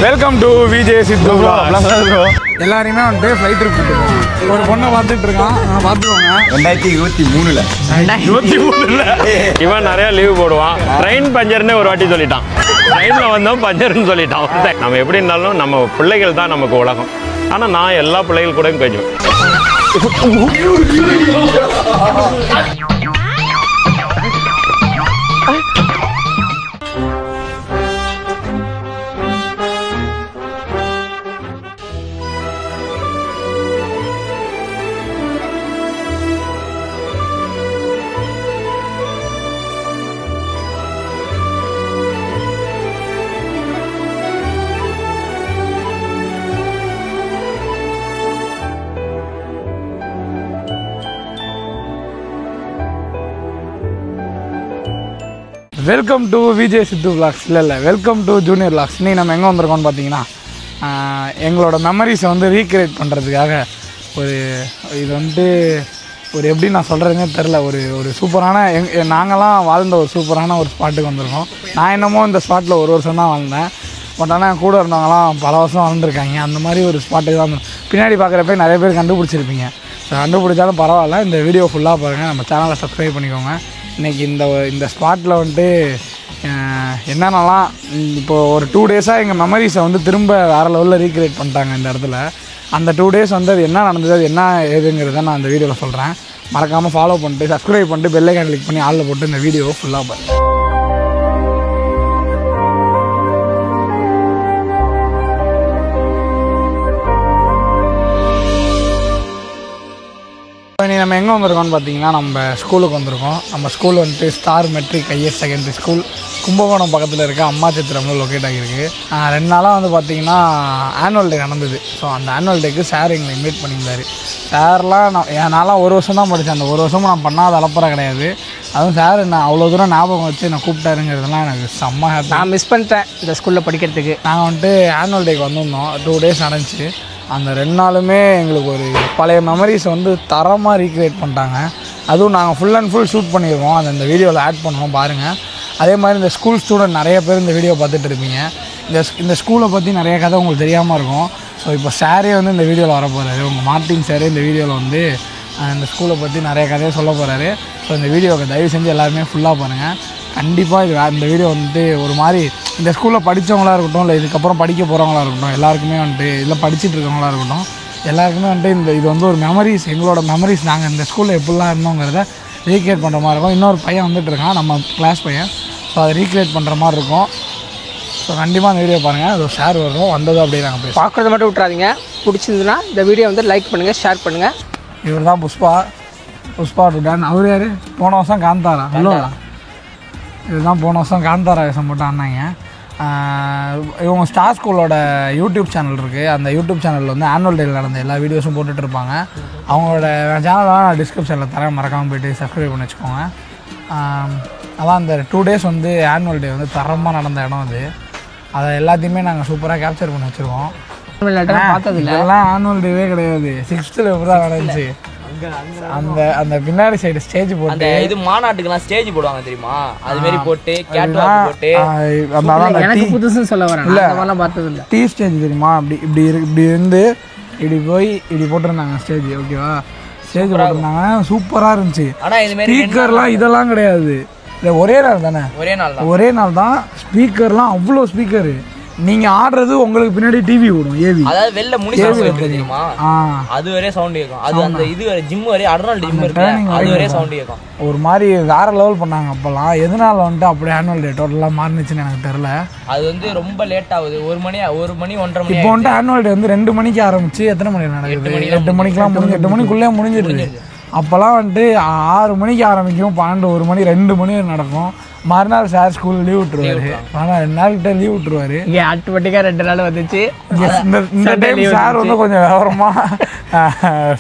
Welcome to Vijay Sidhu bro. எல்லாரையுமே வந்துட்டு flight trip போட்டுருக்கோம். ஒரு பொண்ணை பார்த்துட்டு இருக்கான், பார்த்துக்கோங்க. 2023 இவன் நிறைய லீவ் போடுவான். ட்ரெயின் பஞ்சர்னு ஒரு வாட்டி சொல்லிட்டான். ட்ரெயினில் வந்தோம் பஞ்சர்னு சொல்லிட்டான். நம்ம எப்படி இருந்தாலும் நம்ம பிள்ளைகள் தான் நமக்கு உலகம். ஆனால் நான் எல்லா பிள்ளைகள் கூடயும் கொஞ்சம் welcome to Vijay Sidhu vlogs. இல்லை வெல்கம் டு ஜூனியர் விளாக்ஸ். இன்னைக்கு நம்ம எங்கே வந்திருக்கோம்னு பார்த்தீங்கன்னா, எங்களோட மெமரிஸை வந்து ரீக்ரியேட் பண்ணுறதுக்காக இது வந்துட்டு ஒரு எப்படி நான் சொல்கிறதுனே தெரில, ஒரு சூப்பரான நாங்களாம் வாழ்ந்த ஒரு சூப்பரான ஒரு ஸ்பாட்டுக்கு வந்திருக்கோம். நான் என்னமோ இந்த ஸ்பாட்டில் ஒரு வருஷம் தான் வாழ்ந்தேன். பட் ஆனால் என் கூட இருந்தவங்களாம் பல வருஷம் வாழ்ந்துருக்காங்க. அந்த மாதிரி ஒரு ஸ்பாட்டுக்கு தான் பின்னாடி பார்க்குறப்ப நிறைய பேர் கண்டுபிடிச்சிருப்பீங்க. ஸோ கண்டுபிடிச்சாலும் பரவாயில்ல, இந்த வீடியோ ஃபுல்லாக பாருங்கள். நம்ம சேனலை சப்ஸ்கிரைப் பண்ணிக்கோங்க. இன்றைக்கி இந்த ஸ்பாட்டில் வந்துட்டு என்னென்னலாம் இப்போது ஒரு 2 டேஸாக எங்கள் மெமரிஸை வந்து திரும்ப வேறு லெவலில் ரீக்ரியேட் பண்ணிட்டாங்க இந்த இடத்துல. அந்த 2 டேஸ் வந்து அது என்ன நடந்தது, அது என்ன ஏதுங்கிறத நான் அந்த வீடியோவில் சொல்கிறேன். மறக்காமல் ஃபாலோ பண்ணிட்டு சப்ஸ்கிரைப் பண்ணிட்டு பெல் ஐகான் கிளிக் பண்ணி ஆளில் போட்டு இந்த வீடியோவை ஃபுல்லாக பாருங்கள். இன்றைக்கி நம்ம எங்கே வந்திருக்கோம்னு பார்த்தீங்கன்னா, நம்ம ஸ்கூலுக்கு வந்திருக்கோம். நம்ம ஸ்கூல் வந்துட்டு star matric higher secondary school, Kumbakonam பக்கத்தில் இருக்க அம்மா சித்திரம்ல லொக்கேட் ஆகியிருக்கு. 2 நாளாக வந்து பார்த்திங்கன்னா ஆனுவல் டே நடந்தது. ஸோ அந்த ஆனுவல் டேக்கு சார் எங்களை இன்வைட் பண்ணியிருந்தார். சார்லாம் நான்லாம் ஒரு வருஷம் தான் படித்தேன். அந்த ஒரு வருஷமும் நான் பண்ணாத அலப்பறை கிடையாது. அதுவும் சார் நான் அவ்வளோ தூரம் ஞாபகம் வச்சு என்னை கூப்பிட்டாருங்கிறதுலாம் எனக்கு செம்ம ஹாப்பி. நான் மிஸ் பண்ணிட்டேன் இந்த ஸ்கூலில் படிக்கிறதுக்கு. நாங்கள் வந்துட்டு ஆனுவல் டேக்கு வந்திருந்தோம். 2 டேஸ் நடந்துச்சு. அந்த 2 நாளுமே எங்களுக்கு ஒரு பழைய மெமரிஸை வந்து தரமாக ரீக்ரியேட் பண்ணிட்டாங்க. அதுவும் நாங்கள் ஃபுல் அண்ட் ஃபுல் ஷூட் பண்ணிடுவோம். அதை இந்த வீடியோவில் ஆட் பண்ணுவோம் பாருங்கள். அதே மாதிரி இந்த ஸ்கூல் ஸ்டூடெண்ட் நிறைய பேர் இந்த வீடியோ பார்த்துட்டு இருப்பீங்க. இந்த ஸ்கூலை பற்றி நிறைய கதை உங்களுக்கு தெரியாமல் இருக்கும். ஸோ இப்போ சாரே வந்து இந்த வீடியோவில் வர போகிறாரு. உங்கள் மார்ட்டின் சாரே இந்த வீடியோவில் வந்து இந்த ஸ்கூலை பற்றி நிறைய கதையை சொல்ல போகிறாரு. ஸோ இந்த வீடியோவை தயவு செஞ்சு எல்லாருமே ஃபுல்லாக பாருங்கள். கண்டிப்பாக இந்த வீடியோ வந்துட்டு ஒரு மாதிரி இந்த ஸ்கூலில் படித்தவங்களாக இருக்கட்டும், இல்லை இதுக்கப்புறம் படிக்க போகிறவங்களா இருக்கட்டும், எல்லாருக்குமே வந்துட்டு இதில் படிச்சுட்டு இருக்கவங்களா இருக்கட்டும், எல்லாருக்குமே வந்துட்டு இது வந்து ஒரு மெமரிஸ், எங்களோட மெமரிஸ். நாங்கள் இந்த ஸ்கூலில் எப்படிலாம் இருந்தோங்கிறத ரீக்ரியேட் பண்ணுற மாதிரி இருக்கும். இன்னொரு பையன் வந்துட்டு இருக்கான், நம்ம கிளாஸ் பையன். ஸோ அதை ரீக்ரியேட் பண்ணுற மாதிரி இருக்கும். ஸோ கண்டிப்பாக அந்த வீடியோ பாருங்கள். அது ஷேர் வரும் வந்தது அப்படியே நாங்கள் போய் பார்க்குறத மட்டும் விட்றாதீங்க. பிடிச்சிருந்துன்னா இந்த வீடியோ வந்து லைக் பண்ணுங்கள், ஷேர் பண்ணுங்கள். இவர் தான் புஷ்பா டான். அவர் யார்? போன வருஷம் காந்தாரா? இல்லைடா, இதுதான் போன வருஷம் காந்தாரா வேஷம் போட்டு ஆனாங்க. இவங்க ஸ்டார் ஸ்கூலோட யூடியூப் சேனல் இருக்குது. அந்த யூடியூப் சேனலில் வந்து ஆனுவல் டேயில் நடந்த எல்லா வீடியோஸும் போட்டுட்டு இருப்பாங்க. அவங்களோட சேனலாம் நான் டிஸ்கிரிப்ஷனில் தரேன், மறக்காமல் போய்ட்டு சப்ஸ்கிரைப் பண்ணி வச்சுக்கோங்க. அதான் அந்த 2 டேஸ் வந்து ஆனுவல் டே வந்து தரமாக நடந்த இடம் அது. அதை எல்லாத்தையுமே நாங்கள் சூப்பராக கேப்சர் பண்ணி வச்சுருக்கோம். பார்த்ததில்ல, இதெல்லாம் ஆனுவல் டேவே கிடையாது. 6th எப்படி தான் நடந்துச்சு. அந்த பின்னாடி சைடு ஸ்டேஜ் போட்டு இது மாநாட்டுக்கெல்லாம் ஸ்டேஜ் போடுவாங்க தெரியுமா, அது மாதிரி போட்டு எனக்கு புதுசுன்னு சொல்ல வரேன். இல்லை அதெல்லாம் பார்த்ததில்ல. டீ ஸ்டேஜ் தெரியுமா, இப்படி இருந்து இப்படி போய் இப்படி போட்டிருந்தாங்க ஸ்டேஜ். ஓகேவா, ஸ்டேஜ் போட்டிருந்தாங்க, சூப்பராக இருந்துச்சு. ஸ்பீக்கர்லாம் இதெல்லாம் கிடையாது. இல்லை ஒரே நாள் தானே, ஒரே நாள் தான். ஸ்பீக்கர்லாம் அவ்வளோ ஸ்பீக்கரு. நீங்கள் ஆடுறது உங்களுக்கு பின்னாடி டிவி ஓடும், ஏவி, அதாவது வெளில முடிச்சு தெரியுமா, அது வரையே சவுண்ட் கேட்கும். அது அந்த இது வரை ஜிம் வரையே அடர்னால் ஜிம் இருக்கு, அது வரையே சவுண்ட் கேட்கும். ஒரு மாதிரி வேற லெவல் பண்ணாங்க அப்போல்லாம். எதனால வந்துட்டு அப்படியே ஆனுவல் டே டோட்டலாக மாறினுச்சுன்னு எனக்கு தெரில. அது வந்து ரொம்ப லேட் ஆகுது. 1 மணி 1:30 மணி. இப்போ வந்துட்டு ஆனுவல் டே வந்து 2 மணிக்கு ஆரம்பிச்சு எத்தனை மணி நடக்குது? 8 மணிக்கெலாம் முடிஞ்சு 8 மணிக்குள்ளே முடிஞ்சிடுது. அப்போல்லாம் வந்துட்டு 6 மணிக்கு ஆரம்பிக்கும், 12 1 மணி 2 மணி நடக்கும். மறுநாள் சார் ஸ்கூல் லீவ் விட்டுருவாரு. ஆனால் 2 நாள்கிட்ட லீவ் விட்டுருவாரு. இங்கே ஆட்டோமேட்டிக்காக 2 நாள் வந்துச்சு. இந்த டைம் சார் வந்து கொஞ்சம் விவரமாக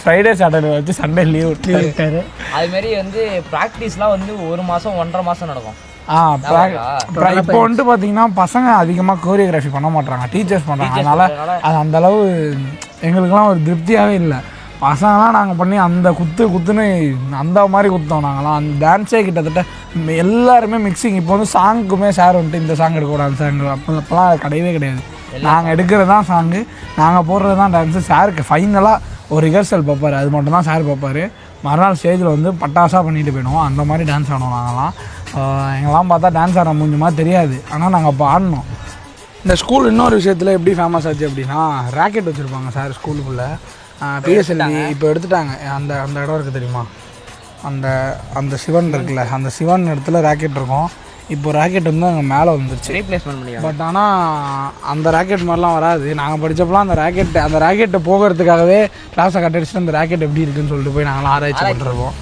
ஃப்ரைடே சாட்டர்டே வச்சு சண்டே லீவ் விட்டாரு. அதுமாரி வந்து ப்ராக்டிஸ்லாம் வந்து 1 மாதம் 1.5 மாதம் நடக்கும். இப்போ வந்துட்டு பார்த்தீங்கன்னா பசங்க அதிகமாக கோரியோகிராஃபி பண்ண மாட்டாங்க, டீச்சர்ஸ் பண்ணுறாங்க. அதனால் அது அந்தளவு எங்களுக்கெல்லாம் ஒரு திருப்தியாகவே இல்லை. பசங்களாம் நாங்கள் பண்ணி அந்த குத்துன்னு அந்த மாதிரி குத்தோம். நாங்களாம் அந்த டான்ஸே கிட்டத்தட்ட எல்லாருமே மிக்சிங். இப்போ வந்து சாங்குக்குமே சார் வந்துட்டு இந்த சாங் எடுக்கக்கூடாது, அந்த சாங் அப்போல்லாம் கிடையவே கிடையாது. நாங்கள் எடுக்கிறது தான் சாங்கு, நாங்கள் போடுறது தான் டான்ஸு. சாருக்கு ஃபைனலாக ஒரு ரிஹர்சல் பார்ப்பார், அது மட்டும் தான் சார் பார்ப்பார். மறுநாள் ஸ்டேஜில் வந்து பட்டாசாக பண்ணிட்டு போயிடுவோம். அந்த மாதிரி டான்ஸ் ஆடணும் நாங்கள்லாம். எங்கெல்லாம் பார்த்தா டான்ஸ் ஆட முடிஞ்சுமா தெரியாது, ஆனால் நாங்கள் அப்போ ஆடணும். இந்த ஸ்கூல் இன்னொரு விஷயத்தில் எப்படி ஃபேமஸ் ஆச்சு அப்படின்னா, ராக்கெட் வச்சுருப்பாங்க சார் ஸ்கூலுக்குள்ளே. பிஎஸ்எல்வி இப்போ எடுத்துட்டாங்க. அந்த அந்த இடம் இருக்குது தெரியுமா, அந்த சிவன் இருக்குல்ல, அந்த சிவன் இடத்துல ராக்கெட் இருக்கும். இப்போ ராக்கெட் வந்து அங்கே மேலே வந்துருச்சு, ரீப்ளேஸ்மெண்ட் பண்ணி. பட் ஆனால் அந்த ராக்கெட் மாதிரிலாம் வராது. நாங்கள் படித்தப்பலாம் அந்த ராக்கெட்டை போகிறதுக்காகவே கிளாஸை கட்டடிச்சுட்டு அந்த ராக்கெட் எப்படி இருக்குன்னு சொல்லிட்டு போய் நாங்களாம் ஆராய்ச்சி பண்ணிருக்கோம்.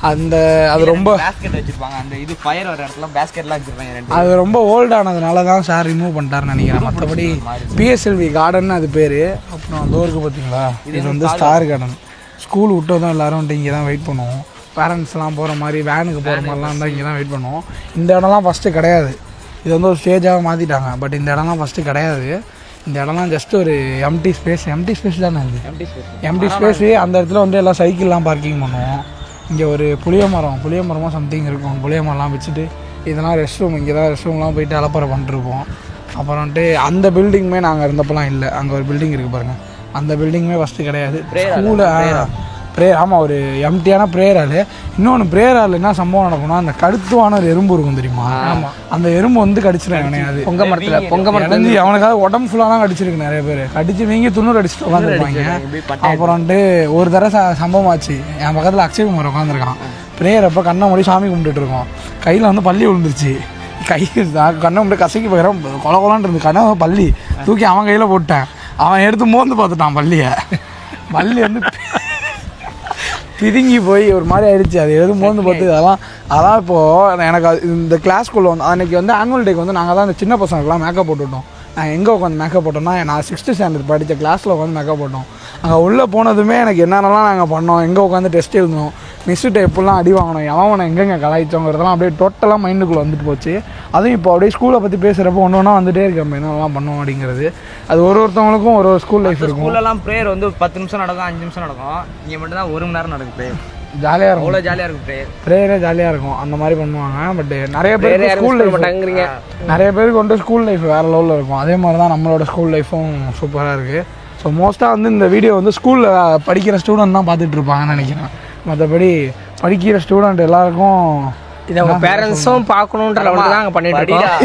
அது ரொம்ப பேஸ்கெட் வச்சிருப்பாங்க, அந்த இது ஃபயர் வர இடத்துல பேஸ்கெட்லாம் வச்சிருப்பாங்க. அது ரொம்ப ஓல்டானதுனால தான் சார் ரிமூவ் பண்ணிட்டாருன்னு நினைக்கிறேன். மற்றபடி பிஎஸ்எல்வி கார்டன் அது பேர். அப்புறம் அந்த ஊருக்கு பார்த்தீங்களா, இது வந்து ஸ்டார் கார்டன். ஸ்கூல் விட்டதும் எல்லோரும் வந்துட்டு இங்கே தான் வெயிட் பண்ணுவோம். பேரண்ட்ஸ்லாம் போகிற மாதிரி வேனுக்கு போகிற மாதிரிலாம் இருந்தால் இங்கே தான் வெயிட் பண்ணுவோம். இந்த இடம்லாம் ஃபஸ்ட்டு கிடையாது, இது வந்து ஒரு ஸ்டேஜாக மாற்றிட்டாங்க. பட் இந்த இடம்லாம் ஃபஸ்ட்டு கிடையாது. இந்த இடம்லாம் ஜஸ்ட் ஒரு எம்டி ஸ்பேஸ் தானே அது, எம்டி ஸ்பேஸு. அந்த இடத்துல வந்து எல்லாம் சைக்கிள்லாம் பார்க்கிங் பண்ணுவோம். இங்கே ஒரு புளிய மரமாக சம்திங் இருக்கும். புளிய மரம்லாம் வச்சுட்டு இதெல்லாம் ரெஸ்ட் ரூம், இங்கே தான் ரெஸ்ட் ரூம்லாம் போயிட்டு அலப்பறை பண்ணிட்டுருப்போம். அப்புறம் வந்துட்டு அந்த பில்டிங்குமே நாங்கள் இருந்தப்போலாம் இல்லை. அங்கே ஒரு பில்டிங் இருக்குது பாருங்கள், அந்த பில்டிங்குமே ஃபஸ்ட்டு கிடையாது. ஸ்கூலு ப்ரேயர், ஆமாம், ஒரு எம்டியான ப்ரேயர் ஹாலு. இன்னொன்று ப்ரேயர் ஹாலில் என்ன சம்பவம் நடக்கும்னா, அந்த கடுத்துவான ஒரு எறும்பு இருக்கும் தெரியுமா, அந்த எறும்பு வந்து கடிச்சிடும் கிடையாது. பொங்க மரத்தில் அவனுக்காக உடம்பு ஃபுல்லாலாம் கடிச்சிருக்கு. நிறைய பேர் கடிச்சு வீங்கி துண்ணூறு அடிச்சுட்டு உட்காந்துருப்பாங்க. அப்புறம் வந்துட்டு ஒரு தடவை சம்பவம் ஆச்சு. என் பக்கத்தில் அக்ஷய்குமார் உட்காந்துருக்கான். ப்ரேயர் அப்போ கண்ணை மூடி சாமி கும்பிட்டுட்டு இருக்கோம். கையில் வந்து பள்ளி விழுந்துருச்சு. கண்ணை மூடி கசக்கி பார்க்குறேன், கொலகொலான் இருந்து கண்ணை பள்ளி தூக்கி அவன் கையில் போட்டேன். அவன் எடுத்து மோந்து பார்த்துட்டான் பள்ளியை. பள்ளி வந்து பிதுங்கி போய் ஒரு மாதிரி ஆயிடுச்சு. அது எதுவும் மோந்து பார்த்து அதெல்லாம் இப்போது எனக்கு இந்த கிளாஸ்க்குள்ளே வந்து அன்றைக்கி வந்து ஆனுவல் டேக்கு வந்து நாங்கள் தான் இந்த சின்ன பசங்களுக்குலாம் மேக்கப் போட்டுவிட்டோம். நாங்கள் எங்கே உட்காந்து மேக்கப் போட்டோம்னா, நான் 6th ஸ்டாண்டர்ட் படித்த கிளாஸில் உட்காந்து மேக்கப் போட்டோம். அங்கே உள்ளே போனதுமே எனக்கு என்னென்னலாம் நாங்கள் பண்ணோம், எங்கே உட்காந்து டெஸ்ட் எழுதணும், மிஸ்ஸுகிட்ட எப்படிலாம் அடி வாங்கணும், எவனை எங்கெங்கே கலாய்ச்சோங்கிறதெல்லாம் அப்படியே டோட்டலாக மைண்டுக்குள்ளே வந்துட்டு போச்சு. அதுவும் இப்போ அப்படியே ஸ்கூலை பற்றி பேசுகிறப்போ ஒன்று ஒன்றா வந்துகிட்டே இருக்கு, நம்ம என்னெல்லாம் பண்ணோம் அப்படிங்கிறது. அது ஒருத்தவங்களுக்கும் ஒரு ஸ்கூல் லைஃப் இருக்கும். ஸ்கூலெல்லாம் ப்ரேயர் வந்து 10 நிமிஷம் நடக்கும், 5 நிமிஷம் நடக்கும். இங்கே மட்டும் தான் 1 மணி நேரம் நடக்கும் ப்ரேயர். ஜாலியாக இருக்கும், அவ்வளோ ஜாலியாக இருக்கும் ப்ரேயரே ஜாலியாக இருக்கும். அந்த மாதிரி பண்ணுவாங்க. பட் நிறைய பேர் ஸ்கூல் லைஃப் மாட்டாங்கிறீங்க, நிறைய பேருக்கு வந்து ஸ்கூல் லைஃப் வேறு லெவலில் இருக்கும். அதே மாதிரி தான் நம்மளோட ஸ்கூல் லைஃப்பும் சூப்பராக இருக்குது. ஸோ மோஸ்ட்டாக வந்து இந்த வீடியோ வந்து ஸ்கூலில் படிக்கிற ஸ்டூடெண்ட் தான் பார்த்துட்டு இருப்பாங்கன்னு நினைக்கிறேன். மற்றபடி படிக்கிற ஸ்டூடெண்ட் எல்லாருக்கும் இதை அவங்க பேரண்ட்ஸும் பார்க்கணுன்ற லெவலில் தான் அங்கே பண்ணிட்டு இருக்கோம்.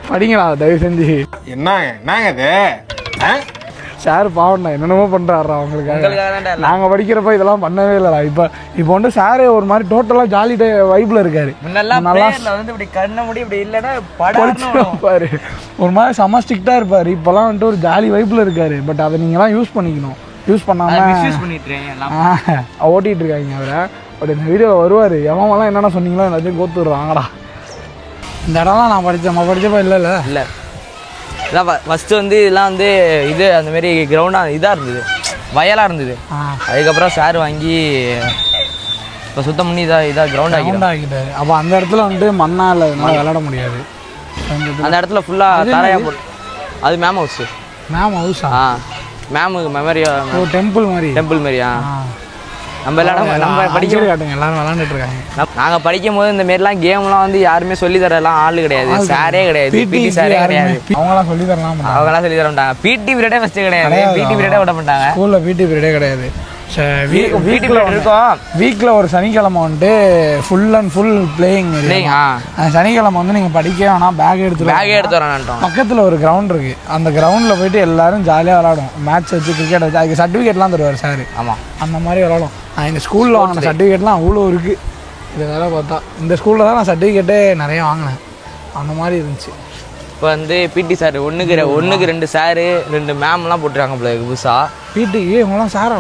படிங்களா தயவு செஞ்சு. என்னங்க இது சார் பாவம்டா, என்னென்னமோ பண்ணுறாரா அவங்களுக்காக. நாங்கள் படிக்கிறப்ப இதெல்லாம் பண்ணவே இல்லைடா. இப்போ வந்து சாரே ஒரு மாதிரி டோட்டலாக ஜாலி வைப்பில் இருக்காரு. நல்லா வந்து இப்படி கண்ண முடி இப்படி இல்லைன்னா பாரு, ஒரு மாதிரி செம்ம ஸ்ட்ரிக்டாக இருப்பார். இப்போலாம் வந்துட்டு ஒரு ஜாலி வைப்பில் இருக்காரு. பட் அதை நீங்கள்லாம் யூஸ் பண்ணிக்கணும். யூஸ் பண்ணாமல் ஓட்டிகிட்டு இருக்காங்க அவரை. பட் இந்த வீடியோவில் வருவார். எவன்லாம் என்னென்ன சொன்னீங்களோ எல்லாத்தையும் கோத்துடுறாங்கடா. இந்த இடம்லாம் நான் படித்தப்போ இல்லை இதான் ஃபஸ்ட்டு வந்து இதெல்லாம் வந்து இது அந்தமாரி கிரவுண்டாக இதாக இருந்தது, வயலாக இருந்தது. அதுக்கப்புறம் சார் வாங்கி இப்போ சுத்தம் பண்ணி இதாக கிரவுண்ட் ஆகிட்டாரு. அப்போ அந்த இடத்துல வந்துட்டு மண்ணா இல்லை, விளையாட முடியாது. அந்த இடத்துல ஃபுல்லாக தரையாக போட்டு அது மேம் ஹவுஸா மேமுக்கு மெமரியா டெம்பிள் மாதிரியா நம்ம நம்ம படிக்க காட்டுங்க, எல்லாரும் விளாண்டுட்டு இருக்காங்க. நாங்கள் படிக்கும் போது இந்த மாரிலாம் கேம்லாம் வந்து யாருமே சொல்லி தரலாம் ஆள் கிடையாது, சாரே கிடையாது, பிடி சாரே கிடையாது. அவங்களாம் சொல்லி தரலாம், அவங்களாம் சொல்லி தர மாட்டாங்க. பிடி பீரியடே ஃபஸ்ட்டு கிடையாது, பிடி பீரியடே விட மாட்டாங்க. ஸ்கூலில் பிடி பீரியடே கிடையாது. வீக்கில் இருக்கும், வீக்கில் ஒரு சனிக்கிழமை வந்துட்டு ஃபுல் அண்ட் ஃபுல் பிளேயிங். சனிக்கிழமை வந்து நீங்கள் படிக்க வேணாம், பேக் எடுத்து வரணும். பக்கத்தில் ஒரு கிரவுண்ட் இருக்குது, அந்த கிரவுண்டில் போயிட்டு எல்லாரும் ஜாலியாக விளாடும். மேட்ச் வச்சு கிரிக்கெட் வச்சு அதுக்கு சர்டிஃபிகேட்லாம் தருவார் சார். ஆமாம், அந்த மாதிரி விளாடும். எங்கள் ஸ்கூலில் வாங்கின சர்டிஃபிகேட்லாம் அவ்வளோ இருக்குது. இதை வேலை பார்த்தா இந்த ஸ்கூலில் தான் நான் சர்டிஃபிகேட்டே நிறைய வாங்கினேன். அந்த மாதிரி இருந்துச்சு. இப்போ வந்து பிடி சார் ஒன்றுக்கு 2 சாரு 2 மேம்லாம் போட்டுருக்காங்க போல புதுசாக. பிடிக்கு இவங்களாம் சாரா?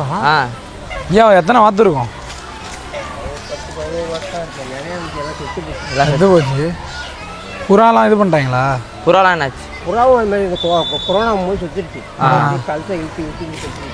ஏன் எத்தனை வாத்து இருக்கும்? எது போச்சு? புறாலாம் இது பண்ணிட்டாங்களா? புறாலாம் என்னாச்சு? புறாவும் அந்த மாதிரி கொரோனா போது சுற்றிடுச்சு, கழுத்தை இழுத்து சுற்றிடுச்சு.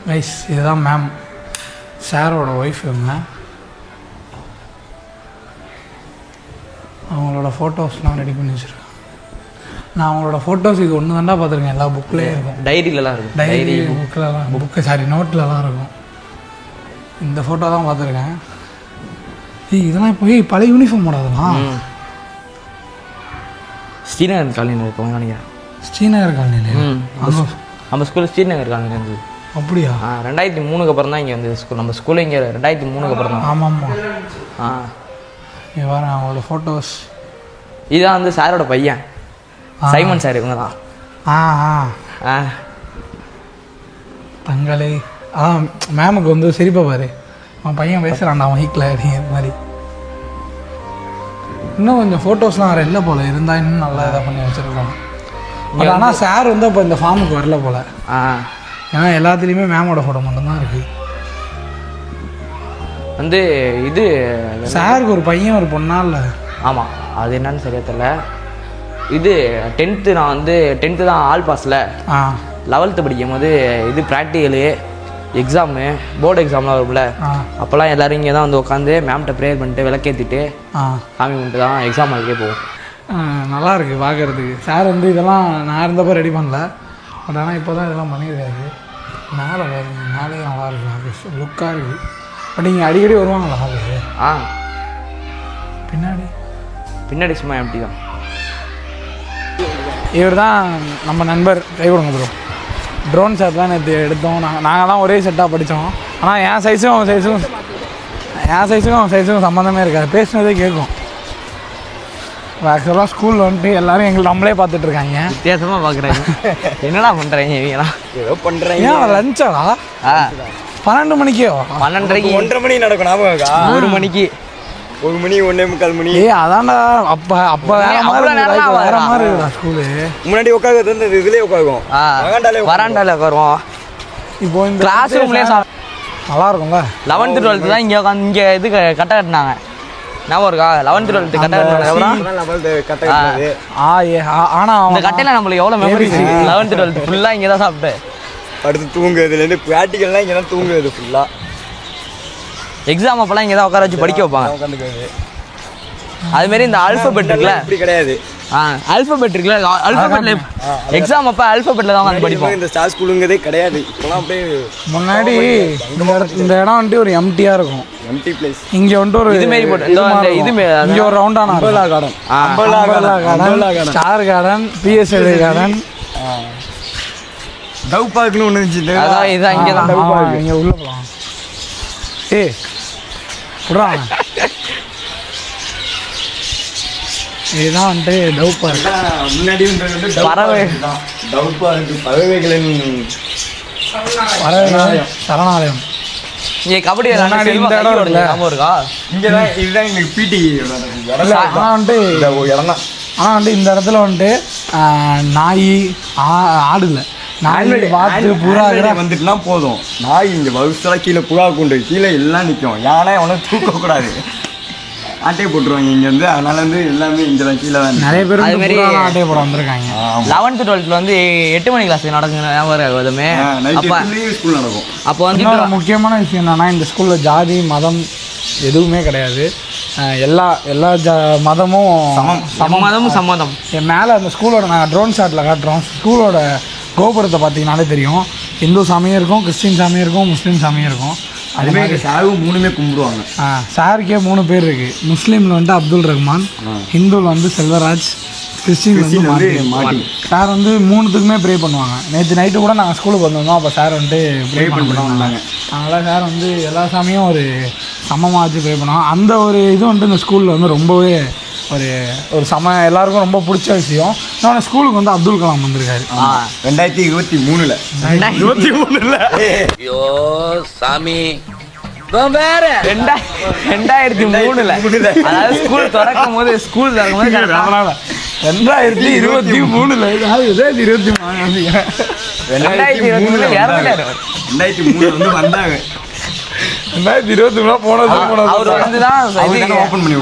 ரைஸ் இதுதான் மேம், சாரோட ஒய்ஃப் இவங்க. அவங்களோட ஃபோட்டோஸ்லாம் ரெடி பண்ணி வச்சுருக்கேன். நான் அவங்களோட ஃபோட்டோஸ் இது ஒன்று தாண்டா பார்த்துருக்கேன், எல்லா புக்லேயும் இருக்கும். டைரியிலலாம் இருக்கும். டைரி புக்கிலலாம், நோட்லலாம் இருக்கும். இந்த ஃபோட்டோ தான் பார்த்துருக்கேன். இதெல்லாம் இப்போ பழைய யூனிஃபார்ம் போடாதெல்லாம். ஸ்ரீநகர் காலனியில் இருக்கவங்க நினைக்கிறேன். ஸ்ரீநகர் காலனியில் நம்ம ஸ்கூலில் ஸ்ரீநகர் காலனியில் இருந்தது. அப்படியா? 2003க்கு அப்புறம் தான் இங்கே வந்து ஸ்கூல். நம்ம ஸ்கூலில் இங்கே 2003க்கு அப்புறம் தான். ஆமாம். இங்கே வர அவங்களோட ஃபோட்டோஸ். இதுதான் வந்து சாரோட பையன் சைமன் சார். இவங்க தான். தங்களே மேமுக்கு வந்து சிரிப்பா பாரு, அவன் பையன் பேசுகிறான்டா அவன் ஹீக்கில் அப்படிங்கிற மாதிரி. இன்னும் கொஞ்சம் ஃபோட்டோஸ்லாம் வேறு இல்லை போல், இருந்தால் இன்னும் நல்லா இதாக பண்ணி வச்சுருக்கோம். பட் ஆனால் சார் வந்து அப்போ இந்த ஃபார்முக்கு வரல போல். ஏன்னா எல்லாத்துலேயுமே மேமோட ஃபோட்டோ மட்டும்தான் இருக்குது. வந்து இது சாருக்கு ஒரு பையன் ஒரு பொண்ணா இல்லை? ஆமாம், அது என்னன்னு சரியா தெரியல. இது 10th நான் வந்து 10th தான் ஆல் பாஸில். 11th படிக்கும் போது இது ப்ராக்டிக்கலு எக்ஸாமு, போர்டு எக்ஸாம்லாம் வரும்ல, அப்போல்லாம் எல்லோரும் இங்கே தான் வந்து உட்காந்து மேம்கிட்ட ப்ரேயர் பண்ணிட்டு விளக்கேற்றிட்டு சாமி கும்பிட்டு தான் எக்ஸாம் அதுக்கே போவோம். நல்லா இருக்குது பார்க்குறதுக்கு. சார் வந்து இதெல்லாம் நான் இருந்தப்போ ரெடி பண்ணல, பட் ஆனால் இப்போ தான் இதெல்லாம் பண்ணியிருக்காரு. மேலே வருங்க, மேலே நல்லா இருக்குது, ஆஃபீஸ் லுக்காக இருக்குது. பட் இங்கே அடிக்கடி வருவாங்களா ஆஃபீஸு? பின்னாடி சும்மா எப்படி தான். இவர் தான் நம்ம நண்பர். கை கொடுங்க ப்ரோ. ட்ரோன் ஷாட்லாம் நேற்று எடுத்தோம். நாங்கள்லாம் ஒரே செட்டாக படித்தோம். ஆனால் என் சைஸுக்கும் அவன் சைஸுக்கும் சம்மந்தமே இருக்காது, பேசினதே கேட்கும். ஆக்சுவலாக ஸ்கூலில் வந்துட்டு எல்லோரும் எங்களுக்கு நம்மளே பார்த்துட்ருக்காங்க, வித்தியாசமாக பார்க்குறாங்க. என்னடா பண்ணுறாங்க இவங்கலாம்? ஏதோ பண்ணுறாங்க. ஏன் லஞ்சாடா? 12 மணிக்கோ? 12:30 1:30 மணி நடக்கும் ஞாபகம். 1 மணிக்கு 1 மணி 1:45 மணி. அதான்டா அப்போ வேற மாதிரி இருக்குடா ஸ்கூலு. முன்னாடி உட்காந்து வந்து இதுலேயே உட்காருவோம், வராண்டால உட்காருவோம். இப்போ இந்த கிளாஸ் ரூம்லேயே நல்லா இருக்கும்ல. 11th 12th தான் இங்கே உட்காந்து இங்கே இது கட்ட கட்டினாங்க. ஞாபகம் இருக்கா? 11th 12th கட்ட கட்டினாங்க. ஆனால் இந்த கட்டையில் நம்மளுக்கு எவ்வளோ மெமரிஸ். 11th 12th ஃபுல்லாக இங்கே தான் சாப்பிட்டு அடுத்து தூங்குறதுலேருந்து ப்ராக்டிக்கல்லாம் இங்கே தான் தூங்குறது ஃபுல்லாக. எக்ஸாம் அப்போல்லாம் இங்கே தான் உட்கார வச்சு படிக்க வைப்பாங்க. உட்காந்துக்கிறது. அதுமாரி இந்த ஆல்ஃபபெட் இருக்குல்ல, இப்படி கிடையாது. ஆல்ஃபபெட் இருக்குல்ல, ஆல்ஃபபெட்ல எக்ஸாம் அப்போ ஆல்ஃபபெட்டில் தான் உட்காந்து படிப்போம். இந்த ஸ்டார் ஸ்கூலுங்கிறதே கிடையாது. இப்போலாம் அப்படியே முன்னாடி இந்த இடம் வந்துட்டு ஒரு எம்டியாக இருக்கும், எம்டி பிளேஸ். இங்கே வந்துட்டு ஒரு இதுமாரி போட்டு இங்கே ஒரு ரவுண்டான Ambala garden, star garden, BSL garden, டவ் பார்க்னு ஒன்று இருந்துச்சு. அதான் இதுதான் இங்கே தான். இங்கே உள்ளே போகலாம். விட்றாங்க. இதுதான் வந்துட்டு டவ் பார்க். முன்னாடி வந்து பறவை டவ் பார்க், பறவைகளின் சரணாலயம். இங்கே கபடி இந்த இடம் இருக்குல்ல, ஞாபகம் இருக்கா? இங்கே தான் இதுதான் எங்களுக்கு பிடி ஆனால் வந்துட்டு இடம் தான். ஆனால் வந்துட்டு இந்த இடத்துல வந்துட்டு நாய் ஆடு இல்லை, நாய் பார்த்து புறா வந்துட்டுனா போதும். நாய் இங்கே வகுத்தெல்லாம் கீழே புறா கொண்டு கீழே எல்லாம் நிற்கும். யானை அவனை தூக்கக்கூடாது, ஆட்டையை போட்டுருவாங்க இங்கேருந்து. அதனால வந்து எல்லாமே இங்கே தான் கீழே தான். நிறைய பேர் ஆட்டையை போட வந்திருக்காங்க. 11th 12th வந்து 8 மணி கிளாஸ் நடக்குங்க. எதுவுமே ஸ்கூல் நடக்கும். அப்போ வந்து இன்னொரு முக்கியமான விஷயம் என்னன்னா, இந்த ஸ்கூலில் ஜாதி மதம் எதுவுமே கிடையாது. எல்லா மதமும் சம்மதம். என் மேலே அந்த ஸ்கூலோட நாங்கள் ட்ரோன் ஷாட்டில் காட்டுறோம். ஸ்கூலோட கோபுரத்தை பார்த்தீங்கன்னாலே தெரியும், இந்து சாமியும் இருக்கும், கிறிஸ்டின் சாமியும் இருக்கும், முஸ்லீம் சாமியும் இருக்கும். அதுமாதிரி சாரும் 3மே கும்பிடுவாங்க. சாருக்கே 3 பேர் இருக்குது. முஸ்லீமில் வந்துட்டு அப்துல் ரஹ்மான், ஹிந்துவில் வந்து செல்வராஜ், கிறிஸ்டின் வந்து மாட்டி. சார் வந்து 3த்துக்குமே ப்ரே பண்ணுவாங்க. நேற்று நைட்டு கூட நாங்கள் ஸ்கூலுக்கு வந்திருந்தோம், அப்போ சார் வந்துட்டு ப்ரே பண்ணுவாங்க. அதனால் சார் வந்து எல்லா சாமியும் ஒரு சமமாக வச்சு ப்ரே பண்ணுவாங்க. அந்த ஒரு இது வந்துட்டு இந்த ஸ்கூலில் வந்து ரொம்பவே ஒரு எல்லாருக்கும் ரொம்ப பிடிச்ச விஷயம். நான் ஸ்கூலுக்கு வந்து அப்துல் கலாம் வந்திருக்காரு 2023. 2023 ஐயோ சாமி, 2003 அதாவது ஸ்கூல் திறக்கும் போது 2023 வந்து வந்தாங்க. 2023 போனது. அவர் வந்து தான் ஓப்பன் பண்ணி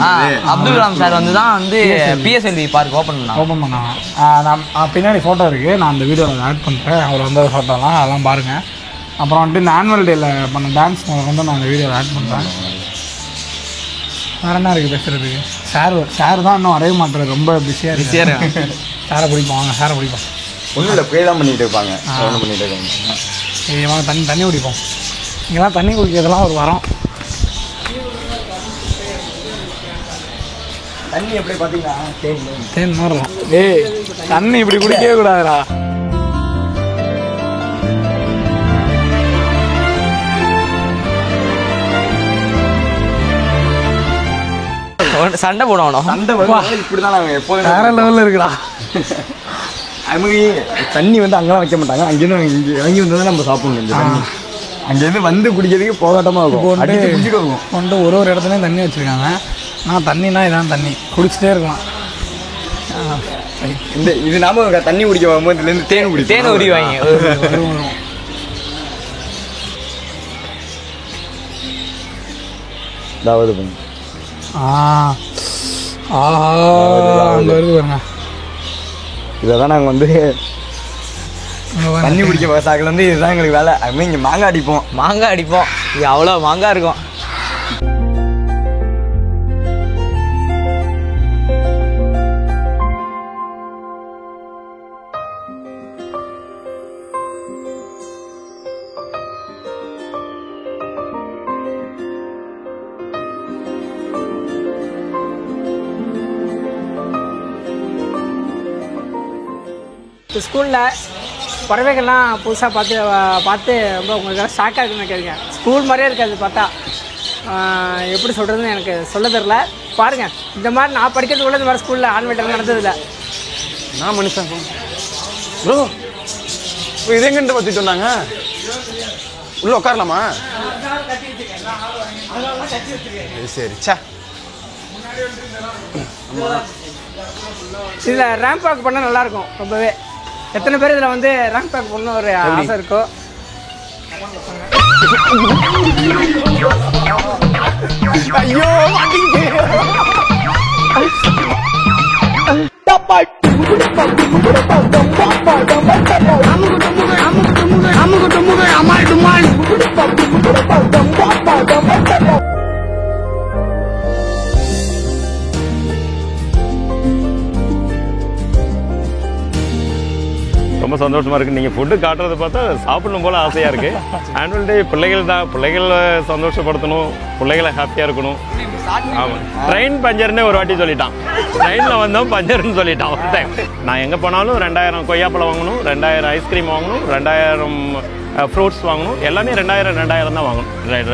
அப்துல் கலாம் சார் வந்து தான் வந்து பிஎஸ்எல்வி பார்க் ஓப்பன் பண்ணாங்க. நான் பின்னாடி ஃபோட்டோ இருக்குது, நான் அந்த வீடியோவில் ஆட் பண்ணுறேன். அவர் வந்த ஃபோட்டோலாம் அதெல்லாம் பாருங்கள். அப்புறம் வந்துட்டு இந்த ஆனுவல் டேயில் பண்ண டான்ஸ் வந்து நான் அந்த வீடியோவில் ஆட் பண்ணுறேன். வேறு என்ன இருக்குது பேசுகிறதுக்கு? சார் தான் இன்னும் வரைய மாட்டுறது, ரொம்ப பிஸியாக இருக்கு. சாரை பிடிப்போம், வாங்க சாரை பிடிப்போம். ஒன்றும் இல்லை, ப்ரே தான் பண்ணிகிட்டு இருப்பாங்க. ஒன்றும் பண்ணிகிட்டு இருக்காங்க. சரி வாங்க தண்ணி குடிப்போம். இங்கெல்லாம் தண்ணி குடிக்கிறதுலாம் ஒரு வரோம். தண்ணி எப்படி பார்த்தீங்கன்னா தேன் மாறலாம். ஏய் தண்ணி இப்படி குடிக்கவே கூடாதுடா. சண்டை போடணும். சண்டை வருவாங்க. இப்படி தான் நாங்கள் எப்போதும் வேற லெவலில் இருக்குடா. அதுமாதிரி தண்ணி வந்து அங்கெல்லாம் வைக்க மாட்டாங்க. அங்கேருந்து இங்கே இறங்கி வந்து தான் நம்ம சாப்பிடணும். இந்த தண்ணி அங்கேருந்து வந்து குடிக்கிறதுக்கு போராட்டமாக இருக்கும். அடிச்சு குடிச்சிட்டு வருவோம். கொண்டு ஒரு இடத்துலையும் தண்ணி வச்சுருக்காங்க. ஆனால் தண்ணினா இதான் தண்ணி, குடிச்சிட்டே இருக்கலாம். இது நாம தண்ணி குடிக்க வரும்போது இதுலேருந்து தேன் உரிவாங்க. வரும். அதாவது பண்ணி அங்கே வருது பாருங்க. இதை தான் நாங்கள் வந்து தண்ணி குடிக்க விவசாயிகள் வந்து இதுதான் எங்களுக்கு வேலை. அதுமாதிரி இங்கே மாங்காய் அடிப்போம். இங்கே அவ்வளோ மாங்காய் இருக்கும். ஸ்கூலில் பறவைகள்லாம் புதுசாக பார்த்து ரொம்ப உங்களுக்கு ஷாக்காக இருக்குன்னு கேட்குறேன். ஸ்கூல் மாதிரியே இருக்காது பார்த்தா. எப்படி சொல்கிறதுன்னு எனக்கு சொல்ல தெரில. பாருங்கள், இந்த மாதிரி நான் படிக்கிறதுக்குள்ள இந்த மாதிரி ஸ்கூலில் ஆன்மீட்டர் நடந்ததில்லை. நான் மனுஷன் ப்ரோ, இது எங்கிட்ட பற்றிட்டு வந்தாங்க. உள்ளே உட்காரலாமா? சரி சே. இதில் ரேம்ப் வாக் பண்ணால் நல்லாயிருக்கும் ரொம்பவே. எத்தனை பேர் இதில் வந்து ரேம்ப் வாக் பண்ண ஒரு ஆசை இருக்கோ? ஐயோ ரொம்ப சந்தோஷமாக இருக்குது. நீங்கள் ஃபுட்டு காட்டுறதை பார்த்தா சாப்பிடணும் போல் ஆசையாக இருக்குது. ஆனுவல் டே பிள்ளைகள் தான், பிள்ளைகளை சந்தோஷப்படுத்தணும், பிள்ளைகளை ஹாப்பியாக இருக்கணும். ஆமாம், ட்ரெயின் பஞ்சர்னே ஒரு வாட்டி சொல்லிட்டான். ட்ரெயினில் வந்தோம் பஞ்சர்னு சொல்லிட்டான் ஒரு டைம். நான் எங்கே போனாலும் 2000 கொய்யாப்பழம் வாங்கணும், 2000 ஐஸ்கிரீம் வாங்கணும், 2000 ஃப்ரூட்ஸ் வாங்கணும். எல்லாமே 2000 தான் வாங்கணும். ரைட்.